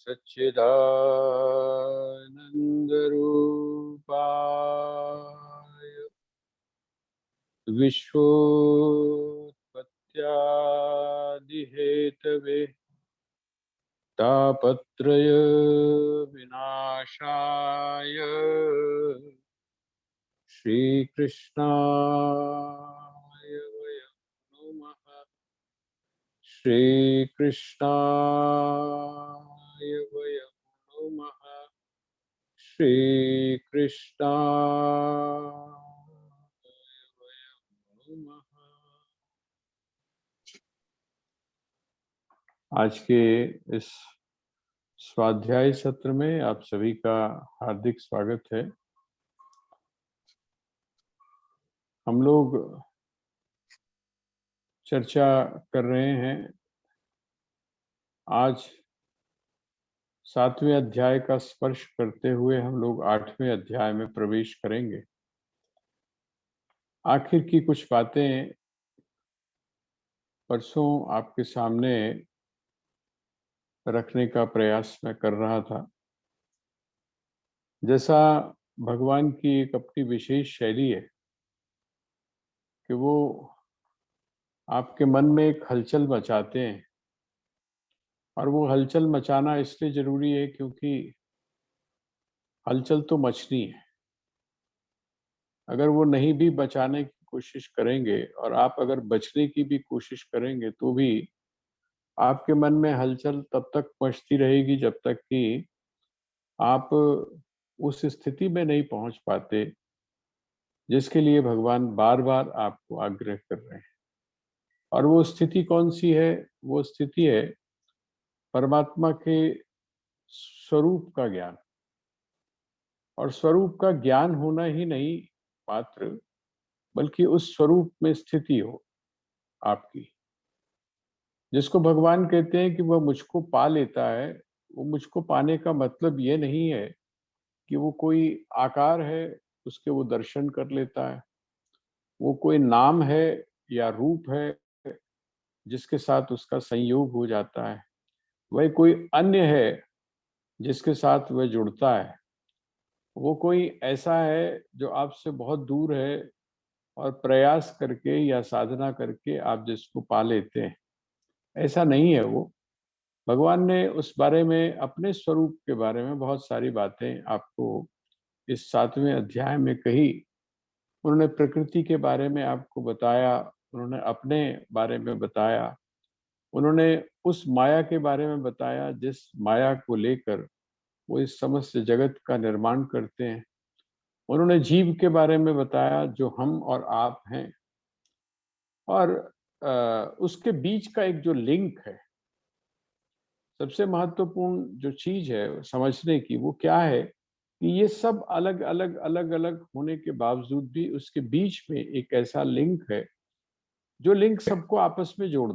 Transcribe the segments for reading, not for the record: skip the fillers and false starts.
सच्चिदानन्दरूपाय विश्वोत्पत्त्यादिहेतवे तापत्रय विनाशाय श्रीकृष्णाय वयं नमः। श्रीकृष्णाय वयं नमः। श्रीकृष्णाय वयं नमः। आज के इस स्वाध्याय सत्र में आप सभी का हार्दिक स्वागत है। हम लोग चर्चा कर रहे हैं। आज 7वें अध्याय का स्पर्श करते हुए हम लोग 8वें अध्याय में प्रवेश करेंगे। आखिर की कुछ बातें परसों आपके सामने रखने का प्रयास मैं कर रहा था। जैसा भगवान की एक अपनी विशेष शैली है कि वो आपके मन में एक हलचल मचाते हैं, और वो हलचल मचाना इसलिए जरूरी है क्योंकि हलचल तो मचनी है। अगर वो नहीं भी बचाने की कोशिश करेंगे और आप अगर बचने की भी कोशिश करेंगे तो भी आपके मन में हलचल तब तक मचती रहेगी जब तक कि आप उस स्थिति में नहीं पहुंच पाते जिसके लिए भगवान बार बार आपको आग्रह कर रहे हैं। और वो स्थिति कौन सी है? वो स्थिति है परमात्मा के स्वरूप का ज्ञान। और स्वरूप का ज्ञान होना ही नहीं मात्र, बल्कि उस स्वरूप में स्थिति हो आपकी, जिसको भगवान कहते हैं कि वह मुझको पा लेता है। वो मुझको पाने का मतलब ये नहीं है कि वो कोई आकार है उसके वो दर्शन कर लेता है, वो कोई नाम है या रूप है जिसके साथ उसका संयोग हो जाता है, वह कोई अन्य है जिसके साथ वह जुड़ता है, वो कोई ऐसा है जो आपसे बहुत दूर है और प्रयास करके या साधना करके आप जिसको पा लेते हैं। ऐसा नहीं है वो। भगवान ने उस बारे में, अपने स्वरूप के बारे में बहुत सारी बातें आपको इस 7वें अध्याय में कही। उन्होंने प्रकृति के बारे में आपको बताया, उन्होंने अपने बारे में बताया, उन्होंने उस माया के बारे में बताया जिस माया को लेकर वो इस समस्त जगत का निर्माण करते हैं। उन्होंने जीव के बारे में बताया जो हम और आप हैं। और उसके बीच का एक जो लिंक है, सबसे महत्वपूर्ण जो चीज है समझने की, वो क्या है कि ये सब अलग अलग अलग अलग होने के बावजूद भी उसके बीच में एक ऐसा लिंक है जो लिंक सबको आपस में जोड़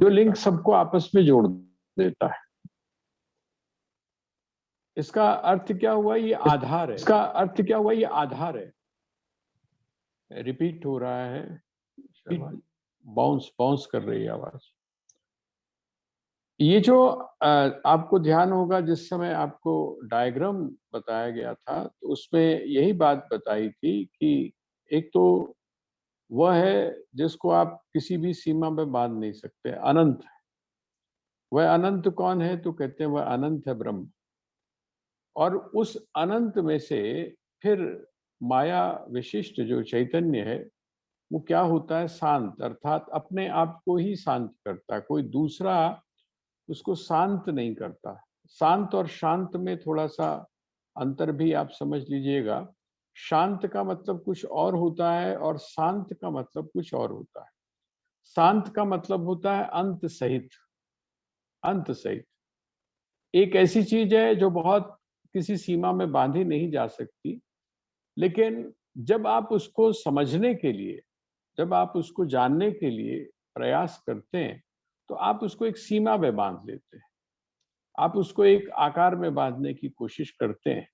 देता है। इसका अर्थ क्या हुआ? ये आधार है। रिपीट हो रहा है, बाउंस बाउंस कर रही है आवाज। ये जो आपको ध्यान होगा, जिस समय आपको डायग्राम बताया गया था तो उसमें यही बात बताई थी कि एक तो वह है जिसको आप किसी भी सीमा में बांध नहीं सकते, अनंत है। वह अनंत कौन है? तो कहते हैं वह अनंत है ब्रह्म। और उस अनंत में से फिर माया विशिष्ट जो चैतन्य है वो क्या होता है? शांत, अर्थात अपने आप को ही शांत करता है, कोई दूसरा उसको शांत नहीं करता। शांत और शांत में थोड़ा सा अंतर भी आप समझ लीजिएगा। शांत का मतलब कुछ और होता है और शांत का मतलब कुछ और होता है। शांत का मतलब होता है अंत सहित। अंत सहित एक ऐसी चीज है जो बहुत किसी सीमा में बांधी नहीं जा सकती, लेकिन जब आप उसको समझने के लिए, जब आप उसको जानने के लिए प्रयास करते हैं तो आप उसको एक सीमा में बांध लेते हैं, आप उसको एक आकार में बांधने की कोशिश करते हैं।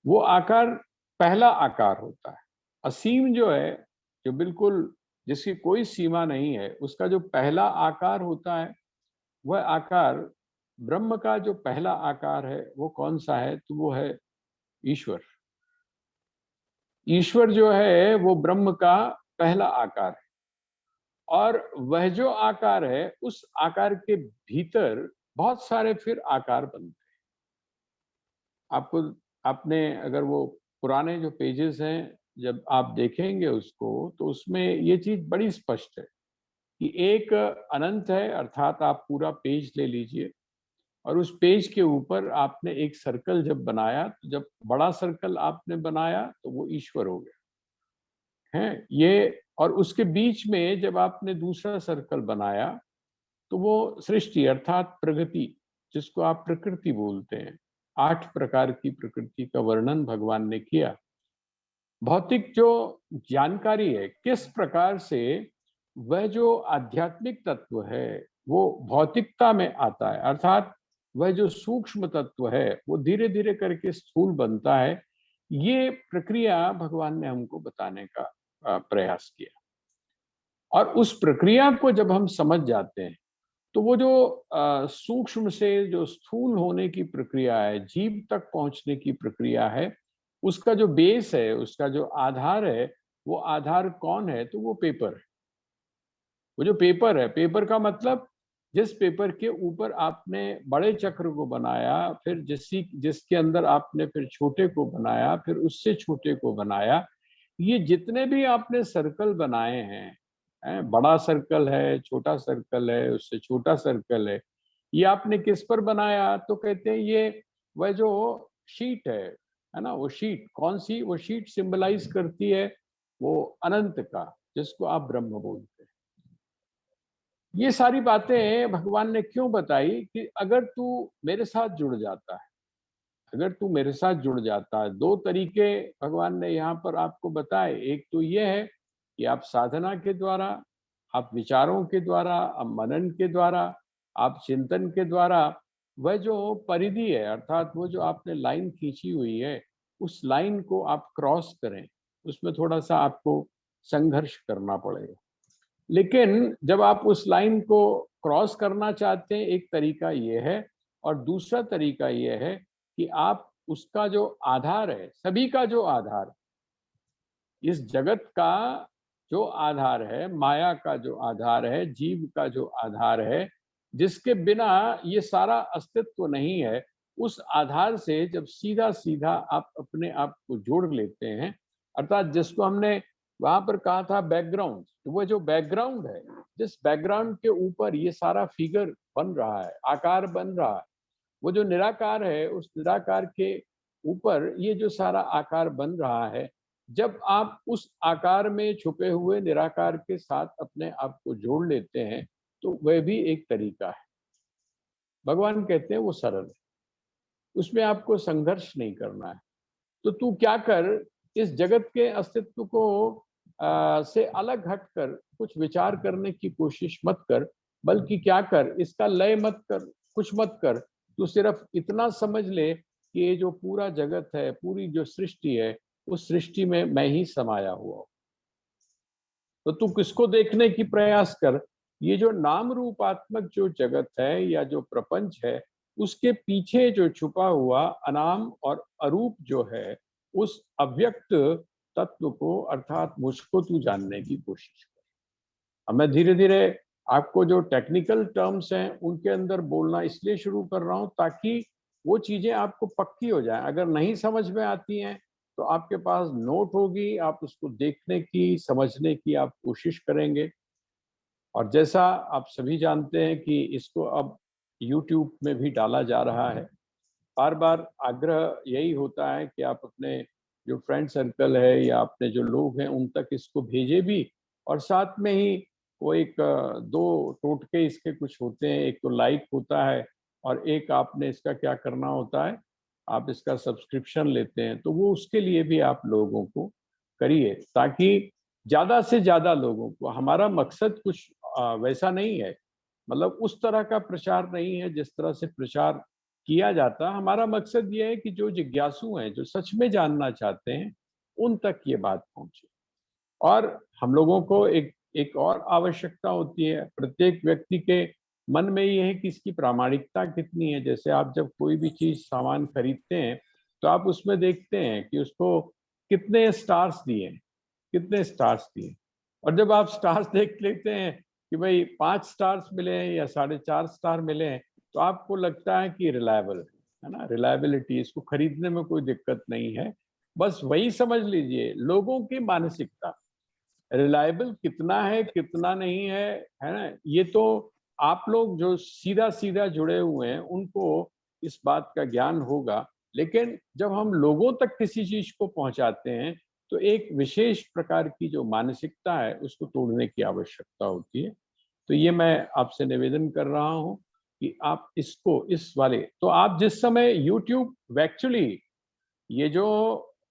वो आकार पहला आकार होता है। असीम जो है, जो बिल्कुल जिसकी कोई सीमा नहीं है, उसका जो पहला आकार होता है वह आकार ब्रह्म का जो पहला आकार है वो कौन सा है? तो वो है ईश्वर। ईश्वर जो है वो ब्रह्म का पहला आकार है, और वह जो आकार है उस आकार के भीतर बहुत सारे फिर आकार बनते हैं। आपको आपने अगर वो पुराने जो पेजेस हैं जब आप देखेंगे उसको, तो उसमें ये चीज बड़ी स्पष्ट है कि एक अनंत है, अर्थात आप पूरा पेज ले लीजिए और उस पेज के ऊपर आपने एक सर्कल जब बनाया, तो जब बड़ा सर्कल आपने बनाया तो वो ईश्वर हो गया है ये। और उसके बीच में जब आपने दूसरा सर्कल बनाया तो वो सृष्टि अर्थात प्रगति, जिसको आप प्रकृति बोलते हैं। 8 प्रकार की प्रकृति का वर्णन भगवान ने किया। भौतिक जो जानकारी है, किस प्रकार से वह जो आध्यात्मिक तत्व है वो भौतिकता में आता है, अर्थात वह जो सूक्ष्म तत्व है वो धीरे धीरे करके स्थूल बनता है। ये प्रक्रिया भगवान ने हमको बताने का प्रयास किया। और उस प्रक्रिया को जब हम समझ जाते हैं तो वो जो सूक्ष्म से जो स्थूल होने की प्रक्रिया है, जीव तक पहुंचने की प्रक्रिया है, उसका जो बेस है, उसका जो आधार है, वो आधार कौन है? तो वो पेपर है। वो जो पेपर है, पेपर का मतलब जिस पेपर के ऊपर आपने बड़े चक्र को बनाया, फिर जिसके अंदर आपने फिर छोटे को बनाया, फिर उससे छोटे को बनाया, ये जितने भी आपने सर्कल बनाए हैं, बड़ा सर्कल है, छोटा सर्कल है, उससे छोटा सर्कल ये आपने किस पर बनाया? तो कहते हैं ये वह जो शीट है ना? वो शीट कौन सी? वो शीट सिंबलाइज करती है वो अनंत का, जिसको आप ब्रह्म बोलते हैं। ये सारी बातें भगवान ने क्यों बताई? कि अगर तू मेरे साथ जुड़ जाता है, अगर तू मेरे साथ जुड़ जाता है, दो तरीके भगवान ने यहाँ पर आपको बताए। एक तो ये है कि आप साधना के द्वारा, आप विचारों के द्वारा, आप मनन के द्वारा, आप चिंतन के द्वारा वह जो परिधि है, अर्थात वो जो आपने लाइन खींची हुई है, उस लाइन को आप क्रॉस करें। उसमें थोड़ा सा आपको संघर्ष करना पड़ेगा, लेकिन जब आप उस लाइन को क्रॉस करना चाहते हैं, एक तरीका ये है, और दूसरा तरीका ये है कि आप उसका जो आधार है, सभी का जो आधार, इस जगत का जो आधार है, माया का जो आधार है, जीव का जो आधार है, जिसके बिना ये सारा अस्तित्व नहीं है, उस आधार से जब सीधा सीधा आप अपने आप को जोड़ लेते हैं, अर्थात जिसको हमने वहां पर कहा था बैकग्राउंड, तो वो जो बैकग्राउंड है, जिस बैकग्राउंड के ऊपर ये सारा फिगर बन रहा है, आकार बन रहा है, वो जो निराकार है, उस निराकार के ऊपर ये जो सारा आकार बन रहा है, जब आप उस आकार में छुपे हुए निराकार के साथ अपने आप को जोड़ लेते हैं, तो वह भी एक तरीका है। भगवान कहते हैं वो सरल है, उसमें आपको संघर्ष नहीं करना है। तो तू क्या कर, इस जगत के अस्तित्व को से अलग हटकर कुछ विचार करने की कोशिश मत कर, बल्कि क्या कर, इसका लय मत कर, कुछ मत कर। तू सिर्फ इतना समझ ले कि ये जो पूरा जगत है, पूरी जो सृष्टि है, उस सृष्टि में मैं ही समाया हुआ हूं। तो तू किसको देखने की प्रयास कर? ये जो नाम रूपात्मक जो जगत है या जो प्रपंच है, उसके पीछे जो छुपा हुआ अनाम और अरूप जो है, उस अव्यक्त तत्व को, अर्थात मुझको तू जानने की कोशिश कर। अब मैं धीरे धीरे आपको जो टेक्निकल टर्म्स हैं उनके अंदर बोलना इसलिए शुरू कर रहा हूं ताकि वो चीजें आपको पक्की हो जाए। अगर नहीं समझ में आती हैं तो आपके पास नोट होगी, आप उसको देखने की, समझने की आप कोशिश करेंगे। और जैसा आप सभी जानते हैं कि इसको अब यूट्यूब में भी डाला जा रहा है। बार बार आग्रह यही होता है कि आप अपने जो फ्रेंड सर्कल है या अपने जो लोग हैं उन तक इसको भेजे भी, और साथ में ही वो एक दो टोटके इसके कुछ होते हैं। एक तो लाइक होता है, और एक आपने इसका क्या करना होता है, आप इसका सब्सक्रिप्शन लेते हैं, तो वो उसके लिए भी आप लोगों को करिए, ताकि ज्यादा से ज्यादा लोगों को, हमारा मकसद कुछ वैसा नहीं है, मतलब उस तरह का प्रचार नहीं है जिस तरह से प्रचार किया जाता। हमारा मकसद ये है कि जो जिज्ञासु हैं, जो सच में जानना चाहते हैं, उन तक ये बात पहुंचे। और हम लोगों को एक एक और आवश्यकता होती है, प्रत्येक व्यक्ति के मन में ये है कि इसकी प्रामाणिकता कितनी है। जैसे आप जब कोई भी चीज सामान खरीदते हैं तो आप उसमें देखते हैं कि उसको कितने स्टार्स दिए, कितने स्टार्स दिए। और जब आप स्टार्स देख लेते हैं कि भाई 5 स्टार्स मिले हैं या 4.5 स्टार मिले हैं, तो आपको लगता है कि रिलायबल है ना, रिलायबिलिटी, इसको खरीदने में कोई दिक्कत नहीं है। बस वही समझ लीजिए लोगों की मानसिकता, रिलायबल कितना है कितना नहीं है ना, ये तो आप लोग जो सीधा सीधा जुड़े हुए हैं उनको इस बात का ज्ञान होगा। लेकिन जब हम लोगों तक किसी चीज को पहुंचाते हैं तो एक विशेष प्रकार की जो मानसिकता है उसको तोड़ने की आवश्यकता होती है। तो ये मैं आपसे निवेदन कर रहा हूं कि आप इसको, इस वाले, तो आप जिस समय यूट्यूब एक्चुअली ये जो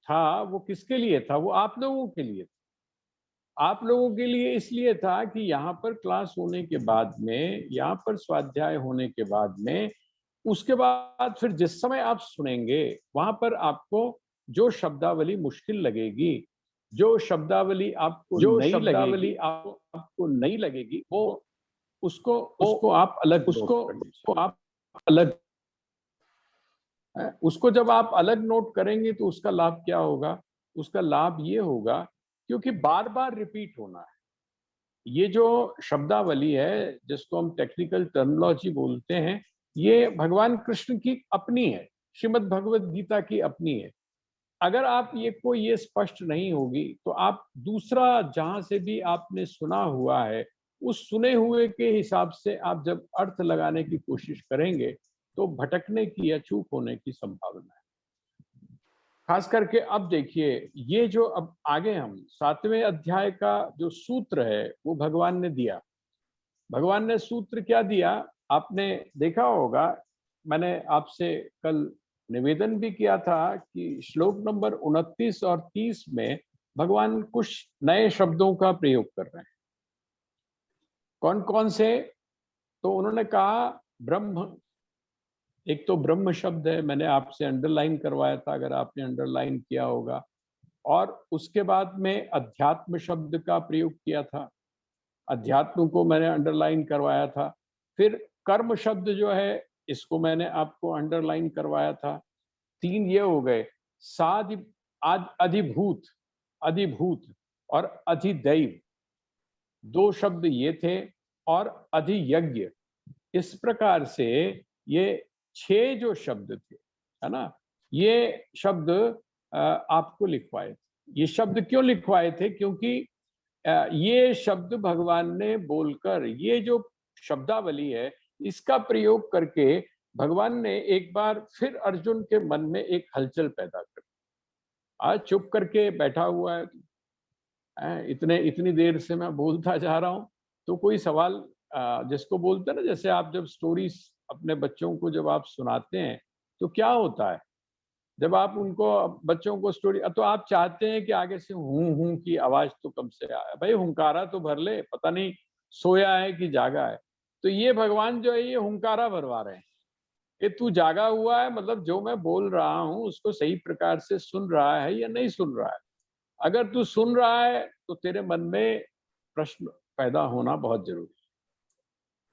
था वो किसके लिए था, वो आप लोगों के लिए था। आप लोगों के लिए इसलिए था कि यहाँ पर क्लास होने के बाद में, यहाँ पर स्वाध्याय होने के बाद में, उसके बाद फिर जिस समय आप सुनेंगे वहां पर आपको जो शब्दावली मुश्किल लगेगी, जो शब्दावली आपको नई लगेगी, आपको नई लगेगी, वो उसको उसको आप अलग उसको नोट कर लीजिए। आप अलग, उसको जब आप अलग नोट करेंगे तो उसका लाभ क्या होगा? उसका लाभ ये होगा क्योंकि बार बार रिपीट होना है। ये जो शब्दावली है जिसको हम टेक्निकल टर्मिनोलॉजी बोलते हैं, ये भगवान कृष्ण की अपनी है, श्रीमद् भगवत गीता की अपनी है। अगर आप ये स्पष्ट नहीं होगी तो आप दूसरा जहां से भी आपने सुना हुआ है उस सुने हुए के हिसाब से आप जब अर्थ लगाने की कोशिश करेंगे तो भटकने की या चूक होने की संभावना है। खास करके अब देखिए, ये जो अब आगे हम 7वें अध्याय का जो सूत्र है वो भगवान ने दिया। भगवान ने सूत्र क्या दिया आपने देखा होगा। मैंने आपसे कल निवेदन भी किया था कि श्लोक नंबर 29 और 30 में भगवान कुछ नए शब्दों का प्रयोग कर रहे हैं। कौन कौन से? तो उन्होंने कहा ब्रह्म, एक तो ब्रह्म शब्द है, मैंने आपसे अंडरलाइन करवाया था अगर आपने अंडरलाइन किया होगा। और उसके बाद में अध्यात्म शब्द का प्रयोग किया था, अध्यात्म को मैंने अंडरलाइन करवाया था। फिर कर्म शब्द जो है इसको मैंने आपको अंडरलाइन करवाया था। 3 ये हो गए। साधि, अधिभूत, अधिभूत और अधिदैव, 2 शब्द ये थे। और अधियज्ञ, इस प्रकार से ये 6 जो शब्द थे, है ना, ये शब्द आपको लिखवाए थे। ये शब्द क्यों लिखवाए थे? क्योंकि ये शब्द भगवान ने बोलकर, ये जो शब्दावली है इसका प्रयोग करके भगवान ने एक बार फिर अर्जुन के मन में एक हलचल पैदा कर। आज चुप करके बैठा हुआ है, इतने इतनी देर से मैं बोलता जा रहा हूँ, तो कोई सवाल, जिसको बोलते हैं ना, जैसे आप जब स्टोरीज अपने बच्चों को जब आप सुनाते हैं तो क्या होता है, जब आप उनको बच्चों को स्टोरी, तो आप चाहते हैं कि आगे से हूं की आवाज तो कब से आए, भाई हुंकारा तो भर ले, पता नहीं सोया है कि जागा है। तो ये भगवान जो है ये हुंकारा भरवा रहे हैं कि तू जागा हुआ है, मतलब जो मैं बोल रहा हूँ उसको सही प्रकार से सुन रहा है या नहीं सुन रहा है। अगर तू सुन रहा है तो तेरे मन में प्रश्न पैदा होना बहुत जरूरी है,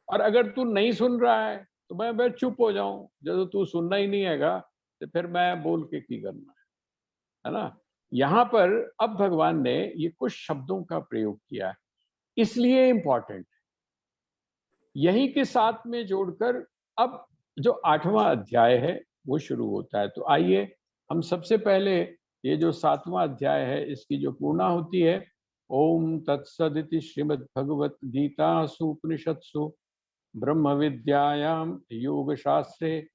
और अगर तू नहीं सुन रहा है तो मैं चुप हो जाऊं, जब तू सुनना ही नहीं हैगा तो फिर मैं बोल के की करना है ना। यहाँ पर अब भगवान ने ये कुछ शब्दों का प्रयोग किया है, इसलिए इंपॉर्टेंट, यही के साथ में जोड़कर अब जो 8वां अध्याय है वो शुरू होता है। तो आइए हम सबसे पहले ये जो 7वां अध्याय है इसकी जो पूर्णा होती है, ओम तत्सदिति श्रीमद् भगवत गीतासु उपनिषत्सु ब्रह्म विद्यायाम योग शास्त्रे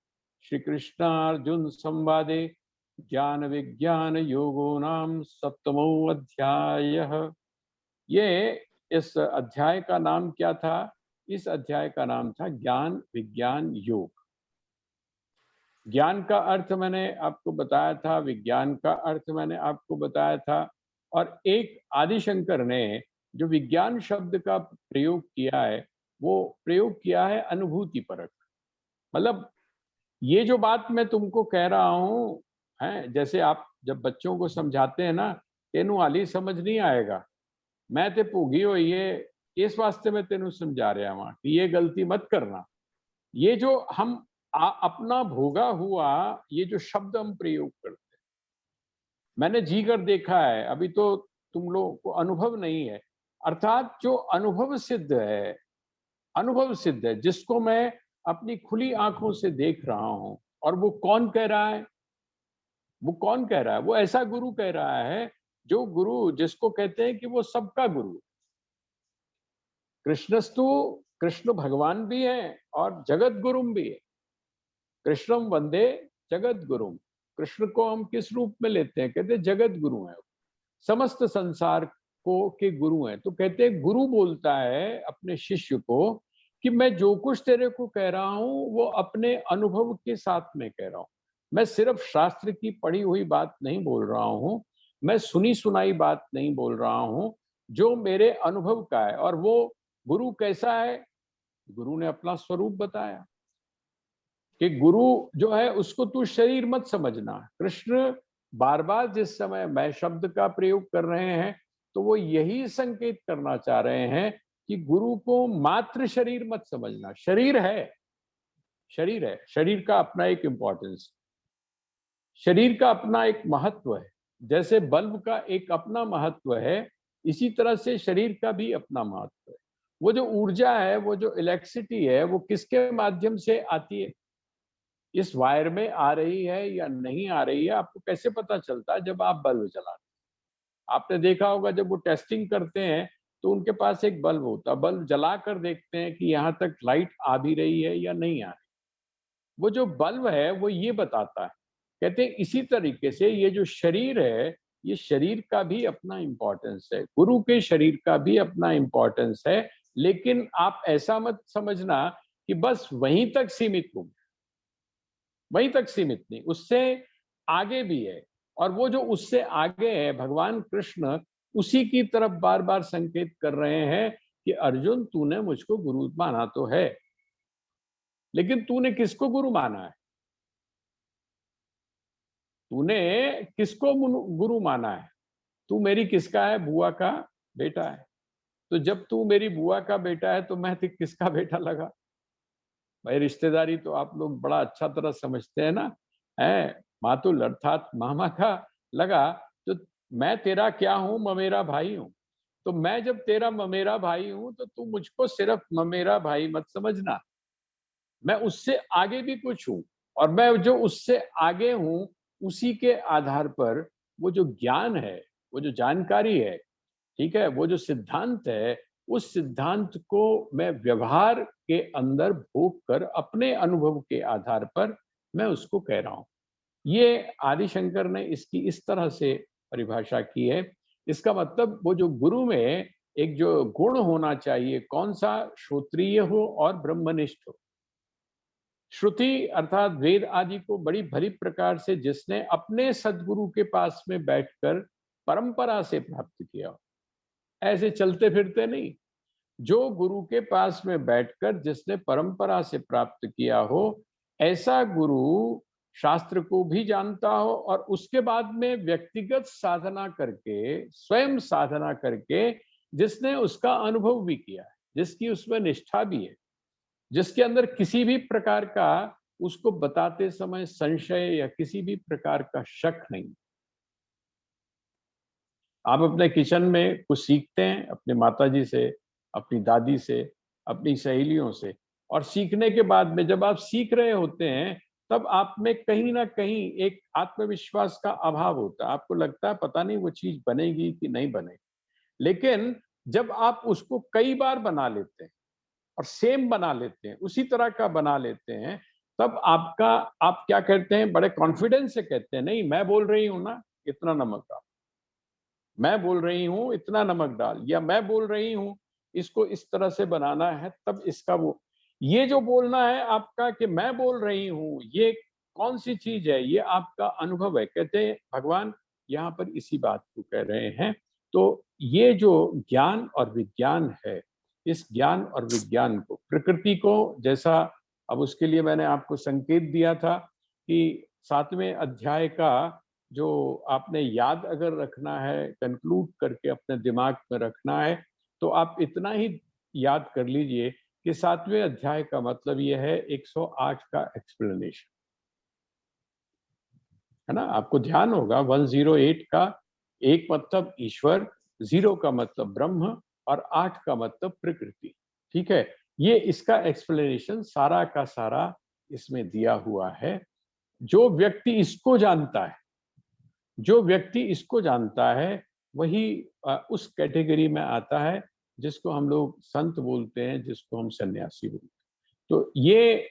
श्री कृष्णार्जुन संवादे ज्ञान विज्ञान योगो नाम 7मो अध्याय। ये इस अध्याय का नाम क्या था? इस अध्याय का नाम था ज्ञान विज्ञान योग। ज्ञान का अर्थ मैंने आपको बताया था, विज्ञान का अर्थ मैंने आपको बताया था, और एक आदिशंकर ने जो विज्ञान शब्द का प्रयोग किया है वो प्रयोग किया है अनुभूति परक। मतलब ये जो बात मैं तुमको कह रहा हूँ है, जैसे आप जब बच्चों को समझाते हैं ना, तेनू हाली समझ नहीं आएगा, मैं ते भोगी हुई है इस वास्ते मैं तेन समझा रहा वहां कि ये गलती मत करना। ये जो हम अपना भोगा हुआ ये जो शब्द हम प्रयोग करते हैं, मैंने जी कर देखा है, अभी तो तुम लोगों को अनुभव नहीं है। अर्थात जो अनुभव सिद्ध है, अनुभव सिद्ध है, जिसको मैं अपनी खुली आंखों से देख रहा हूं, और वो कौन कह रहा है? वो कौन कह रहा है? वो ऐसा गुरु कह रहा है जो गुरु जिसको कहते हैं कि वो सबका गुरु। कृष्णस्तु, कृष्ण भगवान भी है और जगत गुरुम भी है। कृष्णम वंदे जगत गुरुम। कृष्ण को हम किस रूप में लेते हैं? कहते हैं जगत गुरु है, समस्त संसार को के गुरु हैं। तो कहते हैं गुरु बोलता है अपने शिष्य को कि मैं जो कुछ तेरे को कह रहा हूं वो अपने अनुभव के साथ में कह रहा हूं। मैं सिर्फ शास्त्र की पढ़ी हुई बात नहीं बोल रहा हूं, मैं सुनी सुनाई बात नहीं बोल रहा हूं, जो मेरे अनुभव का है। और वो गुरु कैसा है? गुरु ने अपना स्वरूप बताया कि गुरु जो है उसको तू शरीर मत समझना। कृष्ण बार बार जिस समय मैं शब्द का प्रयोग कर रहे हैं तो वो यही संकेत करना चाह रहे हैं कि गुरु को मात्र शरीर मत समझना। शरीर है, शरीर है, शरीर का अपना एक इंपॉर्टेंस, शरीर का अपना एक महत्व है। जैसे बल्ब का एक अपना महत्व है, इसी तरह से शरीर का भी अपना महत्व है। वो जो ऊर्जा है, वो जो इलेक्ट्रिसिटी है, वो किसके माध्यम से आती है? इस वायर में आ रही है या नहीं आ रही है, आपको कैसे पता चलता है? जब आप बल्ब जलाते हैं। आपने देखा होगा जब वो टेस्टिंग करते हैं तो उनके पास एक बल्ब होता है, बल्ब जला कर देखते हैं कि यहाँ तक लाइट आ भी रही है या नहीं आ रही। वो जो बल्ब है वो ये बताता है। कहते हैं इसी तरीके से ये जो शरीर है, ये शरीर का भी अपना इंपॉर्टेंस है, गुरु के शरीर का भी अपना इंपॉर्टेंस है। लेकिन आप ऐसा मत समझना कि बस वहीं तक सीमित हो, वहीं तक सीमित नहीं, उससे आगे भी है। और वो जो उससे आगे है, भगवान कृष्ण उसी की तरफ बार बार संकेत कर रहे हैं कि अर्जुन तूने मुझको गुरु माना तो है, लेकिन तूने किसको गुरु माना है? तूने किसको गुरु माना है? तू मेरी किसका है? बुआ का बेटा है। तो जब तू मेरी बुआ का बेटा है तो मैं किसका बेटा लगा? भाई रिश्तेदारी तो आप लोग बड़ा अच्छा तरह समझते हैं ना, है मातुल अर्थात मामा का लगा। तो मैं तेरा क्या हूं? ममेरा भाई हूं। तो मैं जब तेरा ममेरा भाई हूं तो तू मुझको सिर्फ ममेरा भाई मत समझना, मैं उससे आगे भी कुछ हूं। और मैं जो उससे आगे हूं उसी के आधार पर वो जो ज्ञान है, वो जो जानकारी है, ठीक है, वो जो सिद्धांत है, उस सिद्धांत को मैं व्यवहार के अंदर भोग कर अपने अनुभव के आधार पर मैं उसको कह रहा हूं। ये आदिशंकर ने इसकी इस तरह से परिभाषा की है। इसका मतलब वो जो गुरु में एक जो गुण होना चाहिए, कौन सा? श्रोत्रिय हो और ब्रह्मनिष्ठ हो। श्रुति अर्थात वेद आदि को बड़ी भली प्रकार से जिसने अपने सदगुरु के पास में बैठकर परंपरा से प्राप्त किया, ऐसे चलते फिरते नहीं। जो गुरु के पास में बैठकर जिसने परंपरा से प्राप्त किया हो, ऐसा गुरु शास्त्र को भी जानता हो और उसके बाद में व्यक्तिगत साधना करके, स्वयं साधना करके जिसने उसका अनुभव भी किया है, जिसकी उसमें निष्ठा भी है, जिसके अंदर किसी भी प्रकार का उसको बताते समय संशय या किसी भी प्रकार का शक नहीं। आप अपने किचन में कुछ सीखते हैं अपने माताजी से, अपनी दादी से, अपनी सहेलियों से, और सीखने के बाद में जब आप सीख रहे होते हैं तब आप में कहीं ना कहीं एक आत्मविश्वास का अभाव होता है। आपको लगता है पता नहीं वो चीज बनेगी कि नहीं बनेगी। लेकिन जब आप उसको कई बार बना लेते हैं और सेम बना लेते हैं, उसी तरह का बना लेते हैं, तब आपका, आप क्या कहते हैं, बड़े कॉन्फिडेंस से कहते हैं नहीं मैं बोल रही हूं ना, इतना नमक डाल, मैं बोल रही हूँ इतना नमक डाल, या मैं बोल रही हूँ इसको इस तरह से बनाना है, तब इसका वो, ये जो बोलना है आपका कि मैं बोल रही हूँ, ये कौन सी चीज है? ये आपका अनुभव है। कहते हैं भगवान यहाँ पर इसी बात को कह रहे हैं। तो ये जो ज्ञान और विज्ञान है, इस ज्ञान और विज्ञान को, प्रकृति को, जैसा अब उसके लिए मैंने आपको संकेत दिया था कि 7वें अध्याय का जो आपने याद अगर रखना है, कंक्लूड करके अपने दिमाग में रखना है, तो आप इतना ही याद कर लीजिए कि 7वें अध्याय का मतलब यह है 108 का एक्सप्लेनेशन, है ना। आपको ध्यान होगा 108 का एक मतलब ईश्वर, 0 का मतलब ब्रह्म और 8 का मतलब प्रकृति। ठीक है, ये इसका एक्सप्लेनेशन सारा का सारा इसमें दिया हुआ है। जो व्यक्ति इसको जानता है, जो व्यक्ति इसको जानता है, वही उस कैटेगरी में आता है जिसको हम लोग संत बोलते हैं, जिसको हम सन्यासी बोलते हैं। तो ये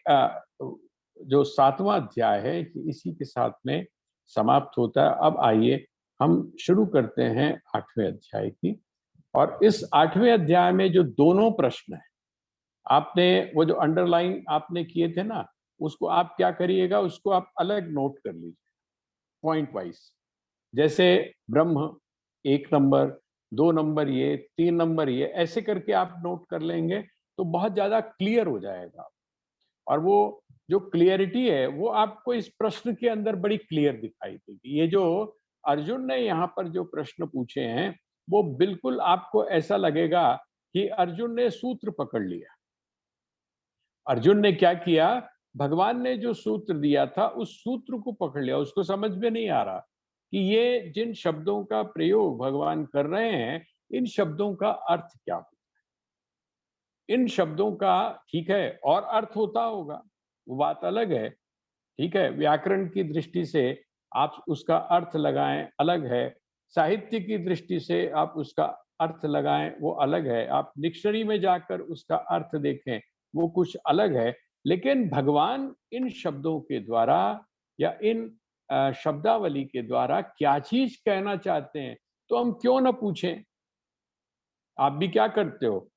जो 7वां अध्याय है इसी के साथ में समाप्त होता है। अब आइए हम शुरू करते हैं 8वें अध्याय की। और इस 8वें अध्याय में जो दोनों प्रश्न है, आपने वो जो अंडरलाइन आपने किए थे ना, उसको आप क्या करिएगा, उसको आप अलग नोट कर लीजिए पॉइंट वाइज। जैसे ब्रह्म 1 नंबर, 2 नंबर ये, 3 नंबर ये, ऐसे करके आप नोट कर लेंगे तो बहुत ज्यादा क्लियर हो जाएगा। और वो जो क्लियरिटी है वो आपको इस प्रश्न के अंदर बड़ी क्लियर दिखाई देगी। ये जो अर्जुन ने यहाँ पर जो प्रश्न पूछे हैं, वो बिल्कुल आपको ऐसा लगेगा कि अर्जुन ने सूत्र पकड़ लिया। अर्जुन ने क्या किया, भगवान ने जो सूत्र दिया था उस सूत्र को पकड़ लिया। उसको समझ में नहीं आ रहा कि ये जिन शब्दों का प्रयोग भगवान कर रहे हैं, इन शब्दों का अर्थ क्या हो। इन शब्दों का, ठीक है, और अर्थ होता होगा, वो बात अलग है। ठीक है, व्याकरण की दृष्टि से आप उसका अर्थ लगाएं, अलग है। साहित्य की दृष्टि से आप उसका अर्थ लगाएं, वो अलग है। आप डिक्शनरी में जाकर उसका अर्थ देखें, वो कुछ अलग है। लेकिन भगवान इन शब्दों के द्वारा या इन शब्दावली के द्वारा क्या चीज कहना चाहते हैं, तो हम क्यों ना पूछें। आप भी क्या करते हो,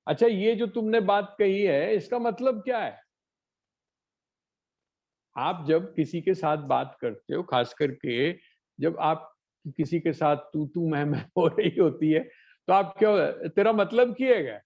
अच्छा ये जो तुमने बात कही है इसका मतलब क्या है। आप जब किसी के साथ बात करते हो, खास करके जब आप किसी के साथ तू मैं हो रही होती है, तो आप क्यों, तेरा मतलब किएगा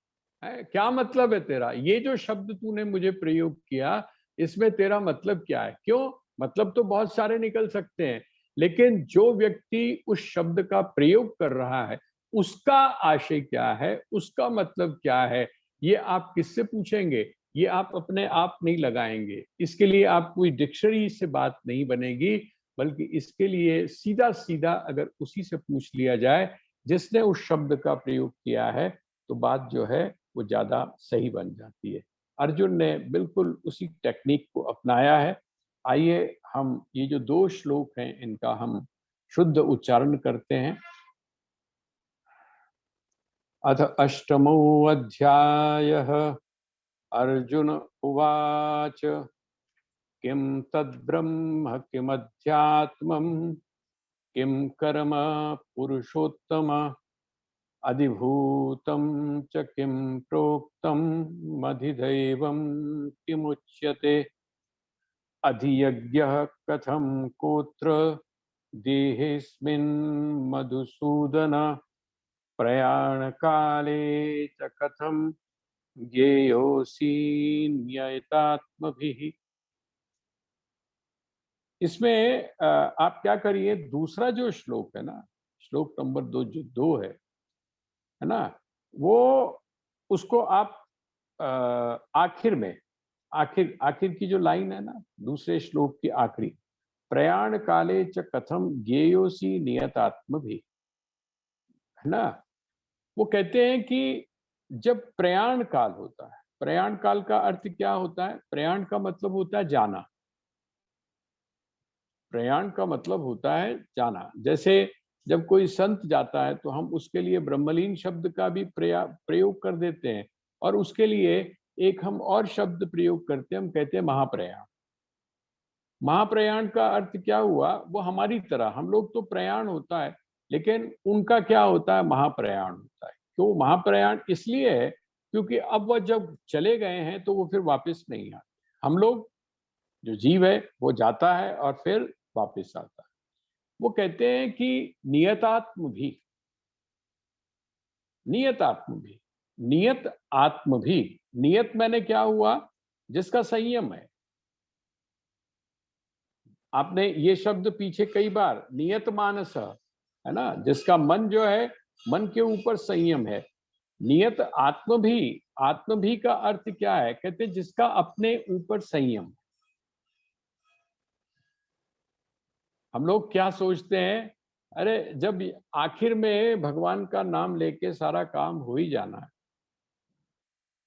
है, क्या मतलब है तेरा, ये जो शब्द तूने मुझे प्रयोग किया इसमें तेरा मतलब क्या है। क्यों, मतलब तो बहुत सारे निकल सकते हैं, लेकिन जो व्यक्ति उस शब्द का प्रयोग कर रहा है उसका आशय क्या है, उसका मतलब क्या है, ये आप किससे पूछेंगे। ये आप अपने आप नहीं लगाएंगे। इसके लिए आप कोई डिक्शनरी से बात नहीं बनेगी, बल्कि इसके लिए सीधा सीधा अगर उसी से पूछ लिया जाए जिसने उस शब्द का प्रयोग किया है, तो बात जो है वो ज्यादा सही बन जाती है। अर्जुन ने बिल्कुल उसी टेक्निक को अपनाया है। आइए हम ये जो 2 श्लोक हैं इनका हम शुद्ध उच्चारण करते हैं। अथ अष्टमो अध्यायः। अर्जुन उवाच किं तद्ब्रह्म किमध्यात्मम् किं कर्म पुरुषोत्तम अधिभूतं च किं प्रोक्तं मधिदैवं किमुच्यते अधियज्ञः कथं कोत्र देहेऽस्मिन् मधुसूदन प्रयाणकाले च कथं ज्ञेयोऽसि नियतात्मभिः। इसमें आप क्या करिए, दूसरा जो श्लोक है ना, श्लोक नंबर 2 जो 2 है ना, वो उसको आप आखिर में, आखिर आखिर की जो लाइन है ना दूसरे श्लोक की आखिरी, प्रयाण काले च कथम ज्ञेयोसी नियतात्म भी, है ना। वो कहते हैं कि जब प्रयाण काल होता है, प्रयाण काल का अर्थ क्या होता है, प्रयाण का मतलब होता है जाना। प्रयाण का मतलब होता है जाना। जैसे जब कोई संत जाता है तो हम उसके लिए ब्रह्मलीन शब्द का भी प्रयोग कर देते हैं, और उसके लिए एक हम और शब्द प्रयोग करते हैं, हम कहते हैं महाप्रयाण। महाप्रयाण का अर्थ क्या हुआ, वो हमारी तरह, हम लोग तो प्रयाण होता है, लेकिन उनका क्या होता है, महाप्रयाण होता है। क्यों महाप्रयाण, इसलिए है क्योंकि अब वह जब चले गए हैं तो वो फिर वापस नहीं आते। हम लोग, जो जीव है वो जाता है और फिर वापस आता है। वो कहते हैं कि नियतात्म भी, नियतात्म भी, नियत आत्म भी। नियत मैंने क्या हुआ, जिसका संयम है। आपने ये शब्द पीछे कई बार, नियत मानस है ना, जिसका मन जो है, मन के ऊपर संयम है। नियत आत्म भी का अर्थ क्या है? कहते हैं जिसका अपने ऊपर संयम। हम लोग क्या सोचते हैं, अरे जब आखिर में भगवान का नाम लेके सारा काम हो ही जाना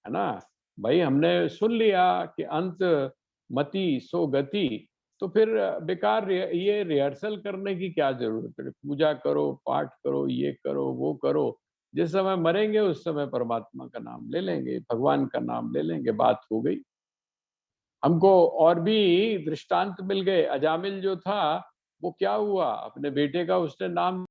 है ना? भाई हमने सुन लिया कि अंत मति सो गति, तो फिर बेकार ये रिहर्सल करने की क्या जरूरत है? पूजा करो, पाठ करो, ये करो, वो करो। जिस समय मरेंगे उस समय परमात्मा का नाम ले लेंगे, भगवान का नाम ले लेंगे, बात हो गई। हमको और भी दृष्टांत मिल गए। अजामिल जो था, वो क्या हुआ, अपने बेटे का उसने नाम